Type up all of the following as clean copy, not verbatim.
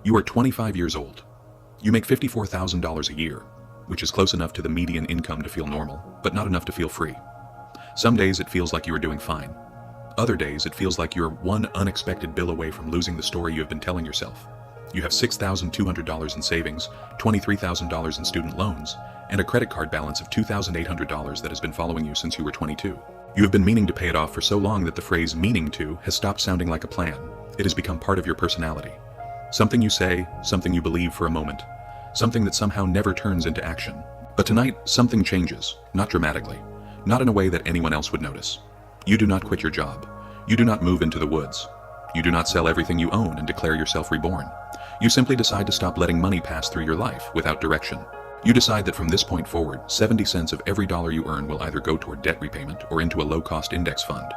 You are 25 years old. You make $54,000 a year, which is close enough to the median income to feel normal, but not enough to feel free. Some days it feels like you are doing fine. Other days it feels like you're one unexpected bill away from losing the story you have been telling yourself. You have $6,200 in savings, $23,000 in student loans, and a credit card balance of $2,800 that has been following you since you were 22. You have been meaning to pay it off for so long that the phrase "meaning to" has stopped sounding like a plan. It has become part of your personality. Something you say, something you believe for a moment, something that somehow never turns into action. But tonight, something changes, not dramatically, not in a way that anyone else would notice. You do not quit your job. You do not move into the woods. You do not sell everything you own and declare yourself reborn. You simply decide to stop letting money pass through your life without direction. You decide that from this point forward, 70 cents of every dollar you earn will either go toward debt repayment or into a low-cost index fund.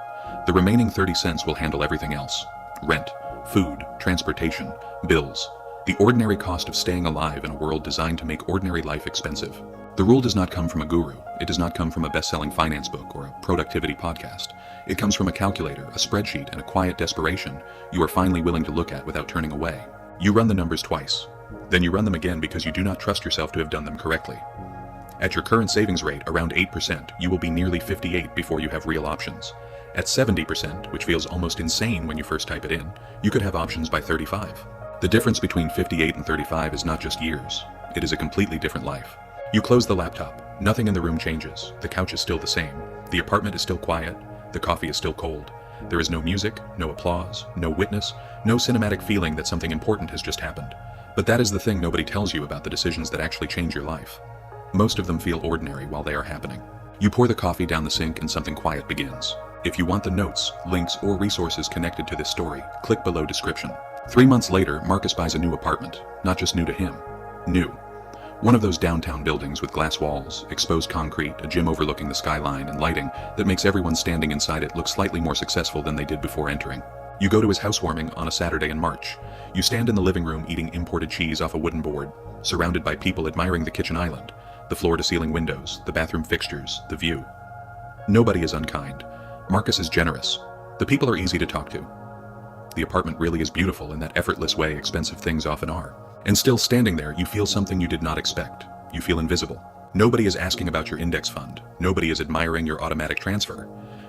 The remaining 30 cents will handle everything else: rent, food, transportation, bills, the ordinary cost of staying alive in a world designed to make ordinary life expensive. The rule does not come from a guru. It does not come from a best-selling finance book or a productivity podcast. It comes from a calculator, a spreadsheet, and a quiet desperation you are finally willing to look at without turning away. You run the numbers twice. Then you run them again because you do not trust yourself to have done them correctly. At your current savings rate, around 8%, you will be nearly 58 before you have real options. At 70%, which feels almost insane when you first type it in, you could have options by 35. The difference between 58 and 35 is not just years. It is a completely different life. You close the laptop. Nothing in the room changes. The couch is still the same. The apartment is still quiet. The coffee is still cold. There is no music, no applause, no witness, no cinematic feeling that something important has just happened. But that is the thing nobody tells you about the decisions that actually change your life. Most of them feel ordinary while they are happening. You pour the coffee down the sink and something quiet begins. If you want the notes, links, or resources connected to this story, click below description. 3 months later, Marcus buys a new apartment. Not just new to him. New. One of those downtown buildings with glass walls, exposed concrete, a gym overlooking the skyline, and lighting that makes everyone standing inside it look slightly more successful than they did before entering. You go to his housewarming on a Saturday in March. You stand in the living room eating imported cheese off a wooden board, surrounded by people admiring the kitchen island, the floor-to-ceiling windows, the bathroom fixtures, the view. Nobody is unkind. Marcus is generous. The people are easy to talk to. The apartment really is beautiful in that effortless way expensive things often are. And still standing there, you feel something you did not expect. You feel invisible. Nobody is asking about your index fund. Nobody is admiring your automatic transfer.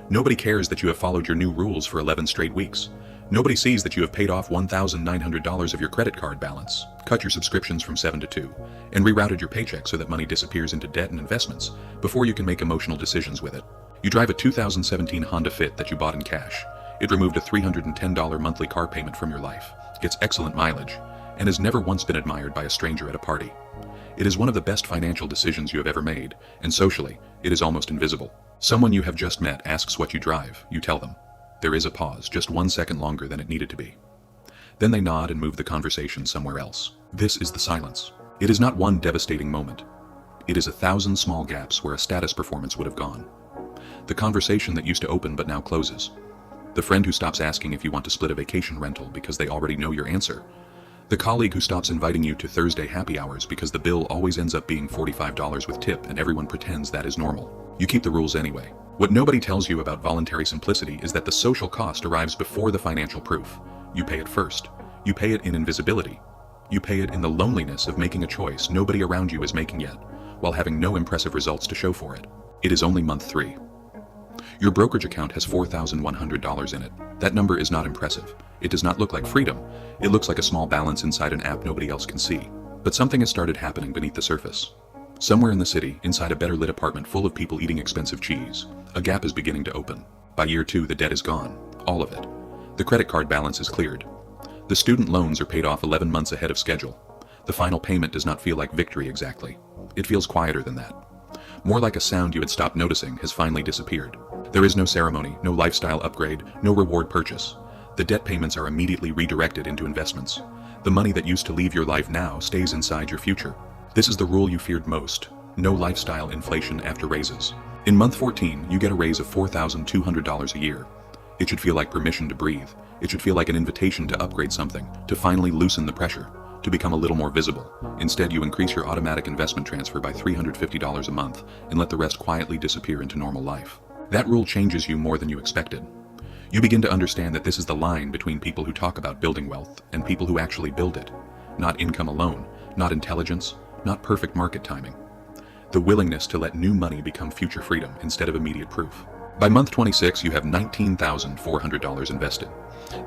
Nobody cares that you have followed your new rules for 11 straight weeks. Nobody sees that you have paid off $1,900 of your credit card balance, cut your subscriptions from 7 to 2, and rerouted your paycheck so that money disappears into debt and investments before you can make emotional decisions with it. You drive a 2017 Honda Fit that you bought in cash. It removed a $310 monthly car payment from your life, gets excellent mileage, and has never once been admired by a stranger at a party. It is one of the best financial decisions you have ever made, and socially, it is almost invisible. Someone you have just met asks what you drive. You tell them. There is a pause, just 1 second longer than it needed to be. Then they nod and move the conversation somewhere else. This is the silence. It is not one devastating moment. It is 1,000 small gaps where a status performance would have gone. The conversation that used to open but now closes. The friend who stops asking if you want to split a vacation rental because they already know your answer. The colleague who stops inviting you to Thursday happy hours because the bill always ends up being $45 with tip and everyone pretends that is normal. You keep the rules anyway. What nobody tells you about voluntary simplicity is that the social cost arrives before the financial proof. You pay it first. You pay it in invisibility. You pay it in the loneliness of making a choice nobody around you is making yet, while having no impressive results to show for it. It is only month 3. Your brokerage account has $4,100 in it. That number is not impressive. It does not look like freedom. It looks like a small balance inside an app nobody else can see. But something has started happening beneath the surface. Somewhere in the city, inside a better lit apartment full of people eating expensive cheese, a gap is beginning to open. By year 2, the debt is gone. All of it. The credit card balance is cleared. The student loans are paid off 11 months ahead of schedule. The final payment does not feel like victory exactly. It feels quieter than that. More like a sound you had stopped noticing has finally disappeared. There is no ceremony, no lifestyle upgrade, no reward purchase. The debt payments are immediately redirected into investments. The money that used to leave your life now stays inside your future. This is the rule you feared most. No lifestyle inflation after raises. In month 14, you get a raise of $4,200 a year. It should feel like permission to breathe. It should feel like an invitation to upgrade something, to finally loosen the pressure, to become a little more visible. Instead, you increase your automatic investment transfer by $350 a month and let the rest quietly disappear into normal life. That rule changes you more than you expected. You begin to understand that this is the line between people who talk about building wealth and people who actually build it. not income alone, not intelligence, not perfect market timing. The willingness to let new money become future freedom instead of immediate proof. By month 26, you have $19,400 invested.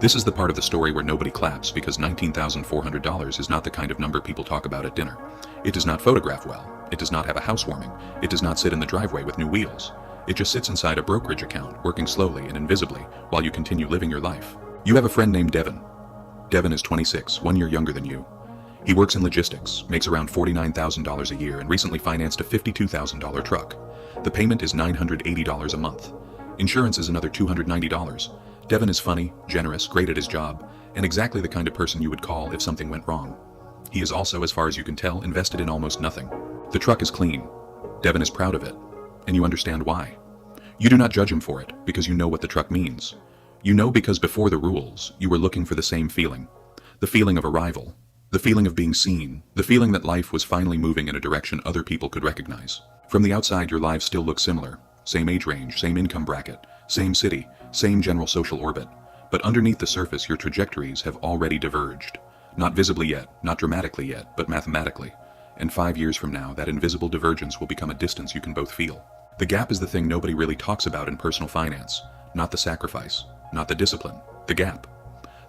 This is the part of the story where nobody claps because $19,400 is not the kind of number people talk about at dinner. It does not photograph well. It does not have a housewarming. It does not sit in the driveway with new wheels. It just sits inside a brokerage account, working slowly and invisibly while you continue living your life. You have a friend named Devin. Devin is 26, 1 year younger than you. He works in logistics, makes around $49,000 a year, and recently financed a $52,000 truck. The payment is $980 a month. Insurance is another $290. Devin is funny, generous, great at his job, and exactly the kind of person you would call if something went wrong. He is also, as far as you can tell, invested in almost nothing. The truck is clean. Devin is proud of it, and you understand why. You do not judge him for it, because you know what the truck means. You know because before the rules, you were looking for the same feeling. The feeling of arrival. The feeling of being seen. The feeling that life was finally moving in a direction other people could recognize. From the outside, your lives still look similar. Same age range, same income bracket, same city, same general social orbit. But underneath the surface, your trajectories have already diverged. Not visibly yet, not dramatically yet, but mathematically. And 5 years from now, that invisible divergence will become a distance you can both feel. The gap is the thing nobody really talks about in personal finance. Not the sacrifice, not the discipline, the gap.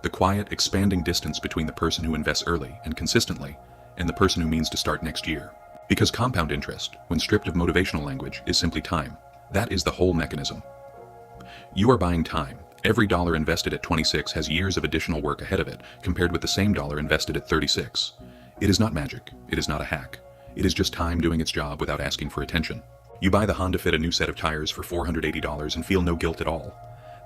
The quiet, expanding distance between the person who invests early and consistently and the person who means to start next year. Because compound interest, when stripped of motivational language, is simply time. That is the whole mechanism. You are buying time. Every dollar invested at 26 has years of additional work ahead of it compared with the same dollar invested at 36. It is not magic. It is not a hack. It is just time doing its job without asking for attention. You buy the Honda Fit a new set of tires for $480 and feel no guilt at all.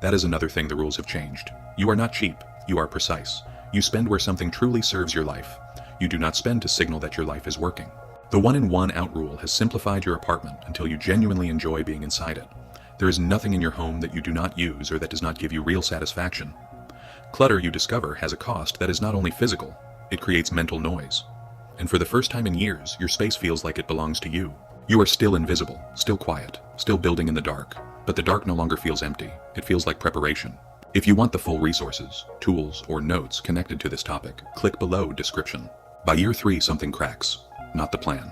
That is another thing the rules have changed. You are not cheap. You are precise. You spend where something truly serves your life. You do not spend to signal that your life is working. The 1-in-1 out rule has simplified your apartment until you genuinely enjoy being inside it. There is nothing in your home that you do not use or that does not give you real satisfaction. Clutter, you discover, has a cost that is not only physical, it creates mental noise. And for the first time in years, your space feels like it belongs to you. You are still invisible, still quiet, still building in the dark. But the dark no longer feels empty. It feels like preparation. If you want the full resources, tools, or notes connected to this topic, click below description. By year 3, something cracks. Not the plan.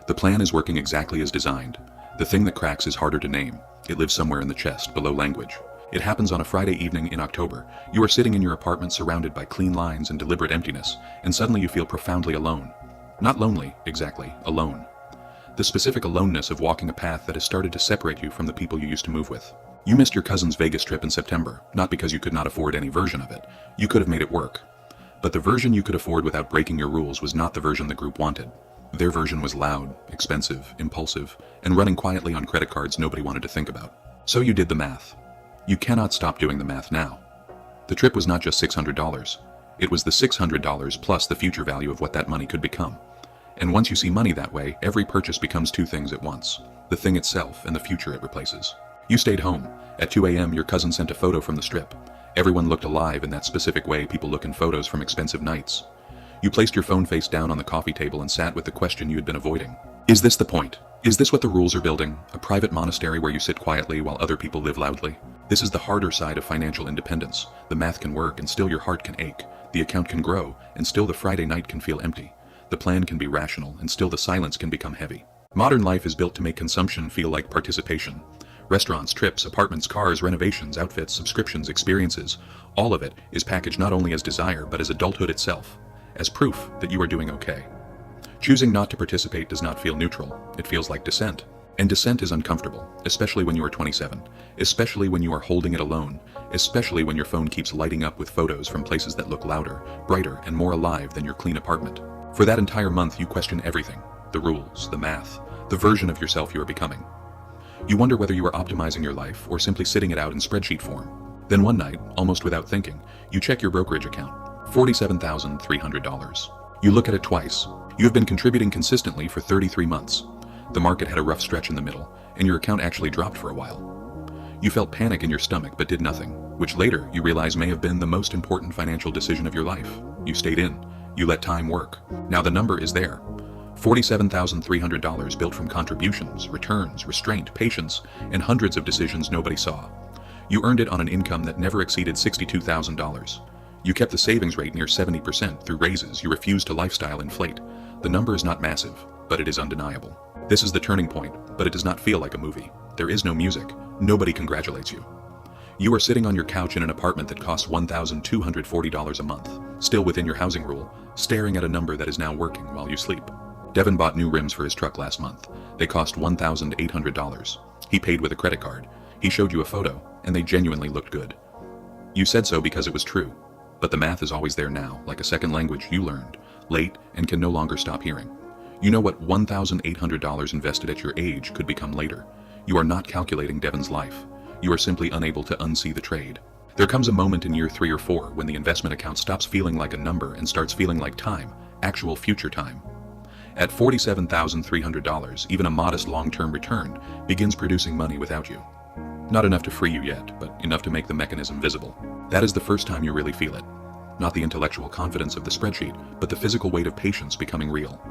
The plan is working exactly as designed. The thing that cracks is harder to name. It lives somewhere in the chest, below language. It happens on a Friday evening in October. You are sitting in your apartment surrounded by clean lines and deliberate emptiness, and suddenly you feel profoundly alone. Not lonely, exactly, alone. The specific aloneness of walking a path that has started to separate you from the people you used to move with. You missed your cousin's Vegas trip in September, not because you could not afford any version of it. You could have made it work. But the version you could afford without breaking your rules was not the version the group wanted. Their version was loud, expensive, impulsive, and running quietly on credit cards nobody wanted to think about. So you did the math. You cannot stop doing the math now. The trip was not just $600. It was the $600 plus the future value of what that money could become. And once you see money that way, every purchase becomes two things at once. The thing itself and the future it replaces. You stayed home. At 2 a.m. your cousin sent a photo from the strip. Everyone looked alive in that specific way people look in photos from expensive nights. You placed your phone face down on the coffee table and sat with the question you had been avoiding. Is this the point? Is this what the rules are building? A private monastery where you sit quietly while other people live loudly? This is the harder side of financial independence. The math can work and still your heart can ache. The account can grow and still the Friday night can feel empty. The plan can be rational and still the silence can become heavy. Modern life is built to make consumption feel like participation. Restaurants, trips, apartments, cars, renovations, outfits, subscriptions, experiences, all of it is packaged not only as desire but as adulthood itself. As proof that you are doing okay. Choosing not to participate does not feel neutral, it feels like dissent. And dissent is uncomfortable, especially when you are 27, especially when you are holding it alone, especially when your phone keeps lighting up with photos from places that look louder, brighter, and more alive than your clean apartment. For that entire month you question everything, the rules, the math, the version of yourself you are becoming. You wonder whether you are optimizing your life or simply sitting it out in spreadsheet form. Then one night, almost without thinking, you check your brokerage account. $47,300. You look at it twice. You have been contributing consistently for 33 months. The market had a rough stretch in the middle, and your account actually dropped for a while. You felt panic in your stomach but did nothing, which later you realize may have been the most important financial decision of your life. You stayed in. You let time work. Now the number is there. $47,300 built from contributions, returns, restraint, patience, and hundreds of decisions nobody saw. You earned it on an income that never exceeded $62,000. You kept the savings rate near 70% through raises you refused to lifestyle inflate. The number is not massive, but it is undeniable. This is the turning point, but it does not feel like a movie. There is no music. Nobody congratulates you. You are sitting on your couch in an apartment that costs $1,240 a month, still within your housing rule, staring at a number that is now working while you sleep. Devin bought new rims for his truck last month. They cost $1,800. He paid with a credit card. He showed you a photo, and they genuinely looked good. You said so because it was true. But the math is always there now, like a second language you learned, late, and can no longer stop hearing. You know what $1,800 invested at your age could become later. You are not calculating Devin's life. You are simply unable to unsee the trade. There comes a moment in year 3 or 4 when the investment account stops feeling like a number and starts feeling like time, actual future time. At $47,300, even a modest long-term return begins producing money without you. Not enough to free you yet, but enough to make the mechanism visible. That is the first time you really feel it. Not the intellectual confidence of the spreadsheet, but the physical weight of patience becoming real.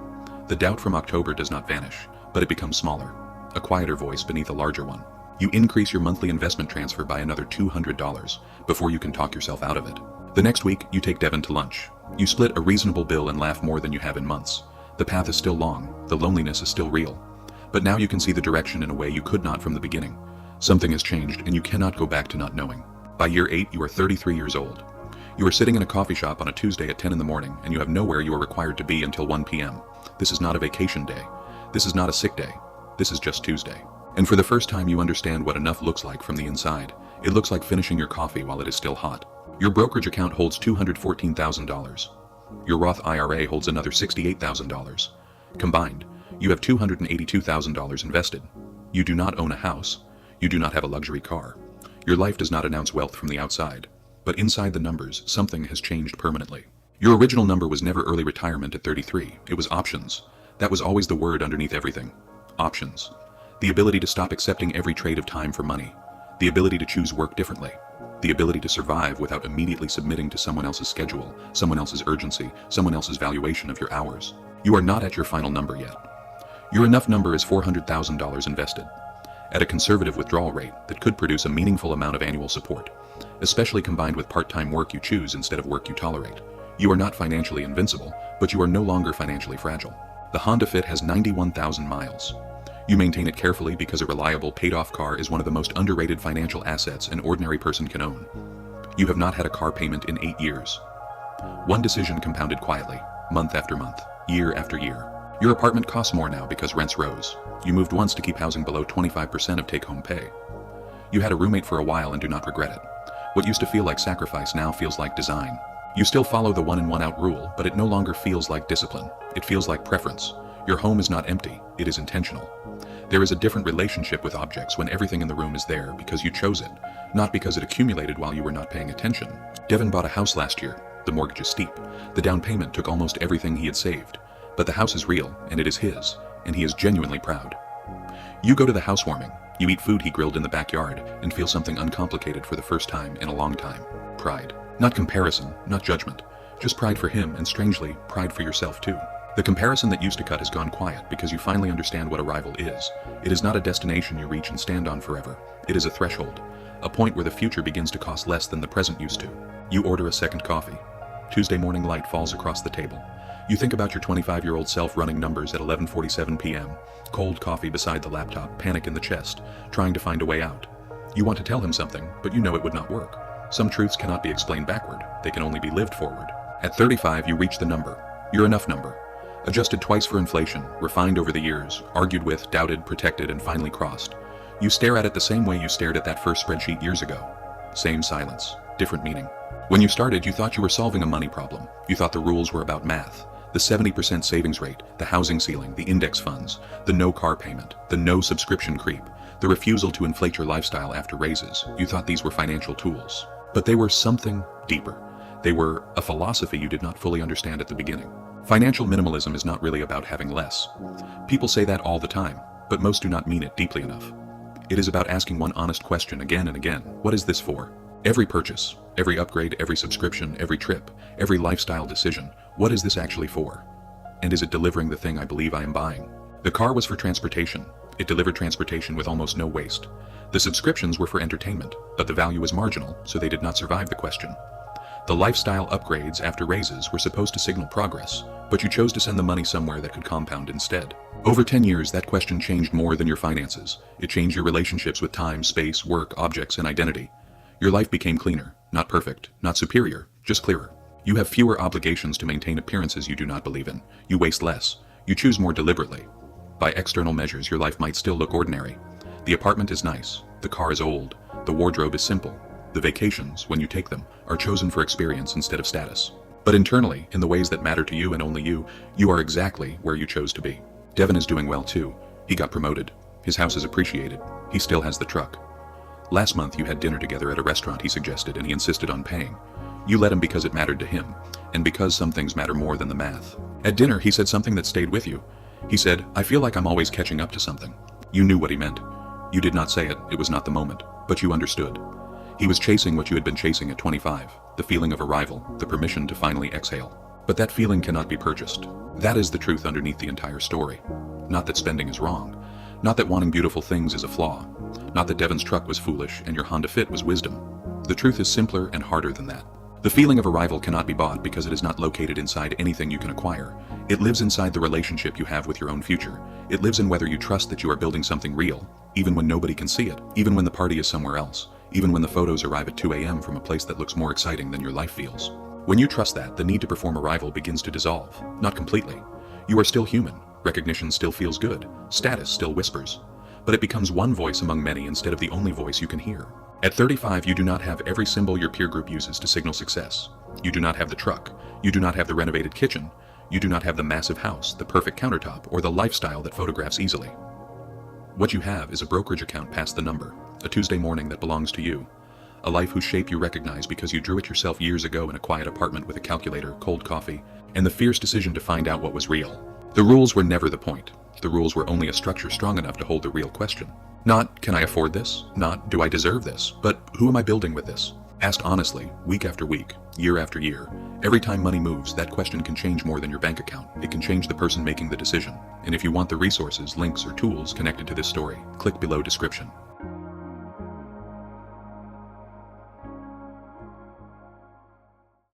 The doubt from October does not vanish, but it becomes smaller, a quieter voice beneath a larger one. You increase your monthly investment transfer by another $200 before you can talk yourself out of it. The next week, you take Devin to lunch. You split a reasonable bill and laugh more than you have in months. The path is still long, the loneliness is still real. But now you can see the direction in a way you could not from the beginning. Something has changed and you cannot go back to not knowing. By year 8, you are 33 years old. You are sitting in a coffee shop on a Tuesday at 10 in the morning and you have nowhere you are required to be until 1 p.m. This is not a vacation day. This is not a sick day. This is just Tuesday. And for the first time you understand what enough looks like from the inside. It looks like finishing your coffee while it is still hot. Your brokerage account holds $214,000. Your Roth IRA holds another $68,000. Combined, you have $282,000 invested. You do not own a house. You do not have a luxury car. Your life does not announce wealth from the outside. But inside the numbers, something has changed permanently. Your original number was never early retirement at 33. It was options. That was always the word underneath everything. Options. The ability to stop accepting every trade of time for money. The ability to choose work differently. The ability to survive without immediately submitting to someone else's schedule, someone else's urgency, someone else's valuation of your hours. You are not at your final number yet. Your enough number is $400,000 invested. At a conservative withdrawal rate that could produce a meaningful amount of annual support, especially combined with part-time work you choose instead of work you tolerate. You are not financially invincible, but you are no longer financially fragile. The Honda Fit has 91,000 miles. You maintain it carefully because a reliable, paid-off car is one of the most underrated financial assets an ordinary person can own. You have not had a car payment in 8 years. One decision compounded quietly, month after month, year after year. Your apartment costs more now because rents rose. You moved once to keep housing below 25% of take-home pay. You had a roommate for a while and do not regret it. What used to feel like sacrifice now feels like design. You still follow the one-in, one-out rule, but it no longer feels like discipline. It feels like preference. Your home is not empty, it is intentional. There is a different relationship with objects when everything in the room is there because you chose it, not because it accumulated while you were not paying attention. Devin bought a house last year. The mortgage is steep. The down payment took almost everything he had saved. But the house is real, and it is his, and he is genuinely proud. You go to the housewarming. You eat food he grilled in the backyard and feel something uncomplicated for the first time in a long time. Pride. Not comparison, not judgment. Just pride for him and, strangely, pride for yourself too. The comparison that used to cut has gone quiet because you finally understand what a rival is. It is not a destination you reach and stand on forever. It is a threshold. A point where the future begins to cost less than the present used to. You order a second coffee. Tuesday morning light falls across the table. You think about your 25-year-old self running numbers at 11:47 p.m. Cold coffee beside the laptop, panic in the chest, trying to find a way out. You want to tell him something, but you know it would not work. Some truths cannot be explained backward. They can only be lived forward. At 35, you reach the number. Your enough number. Adjusted twice for inflation, refined over the years, argued with, doubted, protected, and finally crossed. You stare at it the same way you stared at that first spreadsheet years ago. Same silence, different meaning. When you started, you thought you were solving a money problem. You thought the rules were about math. The 70% savings rate, the housing ceiling, the index funds, the no car payment, the no subscription creep, the refusal to inflate your lifestyle after raises. You thought these were financial tools. But they were something deeper. They were a philosophy you did not fully understand at the beginning. Financial minimalism is not really about having less. People say that all the time, but most do not mean it deeply enough. It is about asking one honest question again and again. What is this for? Every purchase, every upgrade, every subscription, every trip, every lifestyle decision, what is this actually for? And is it delivering the thing I believe I am buying? The car was for transportation. It delivered transportation with almost no waste. The subscriptions were for entertainment, but the value was marginal, so they did not survive the question. The lifestyle upgrades after raises were supposed to signal progress, but you chose to send the money somewhere that could compound instead. Over 10 years, that question changed more than your finances. It changed your relationships with time, space, work, objects, and identity. Your life became cleaner, not perfect, not superior, just clearer. You have fewer obligations to maintain appearances you do not believe in. You waste less. You choose more deliberately. By external measures, your life might still look ordinary. The apartment is nice. The car is old. The wardrobe is simple. The vacations, when you take them, are chosen for experience instead of status. But internally, in the ways that matter to you and only you, you are exactly where you chose to be. Devin is doing well too. He got promoted. His house is appreciated. He still has the truck. Last month you had dinner together at a restaurant he suggested and he insisted on paying. You let him because it mattered to him, and because some things matter more than the math. At dinner he said something that stayed with you. He said, "I feel like I'm always catching up to something." You knew what he meant. You did not say it, it was not the moment, but you understood. He was chasing what you had been chasing at 25, the feeling of arrival, the permission to finally exhale. But that feeling cannot be purchased. That is the truth underneath the entire story. Not that spending is wrong. Not that wanting beautiful things is a flaw. Not that Devin's truck was foolish and your Honda Fit was wisdom. The truth is simpler and harder than that. The feeling of arrival cannot be bought because it is not located inside anything you can acquire. It lives inside the relationship you have with your own future. It lives in whether you trust that you are building something real, even when nobody can see it, even when the party is somewhere else, even when the photos arrive at 2 a.m. from a place that looks more exciting than your life feels. When you trust that, the need to perform arrival begins to dissolve, not completely. You are still human, recognition still feels good, status still whispers. But it becomes one voice among many instead of the only voice you can hear. At 35, you do not have every symbol your peer group uses to signal success. You do not have the truck. You do not have the renovated kitchen. You do not have the massive house, the perfect countertop, or the lifestyle that photographs easily. What you have is a brokerage account past the number, a Tuesday morning that belongs to you, a life whose shape you recognize because you drew it yourself years ago in a quiet apartment with a calculator, cold coffee, and the fierce decision to find out what was real. The rules were never the point. The rules were only a structure strong enough to hold the real question. Not, can I afford this? Not, do I deserve this? But who am I building with this? Asked honestly, week after week, year after year, every time money moves, that question can change more than your bank account. It can change the person making the decision. And if you want the resources, links, or tools connected to this story, click below description.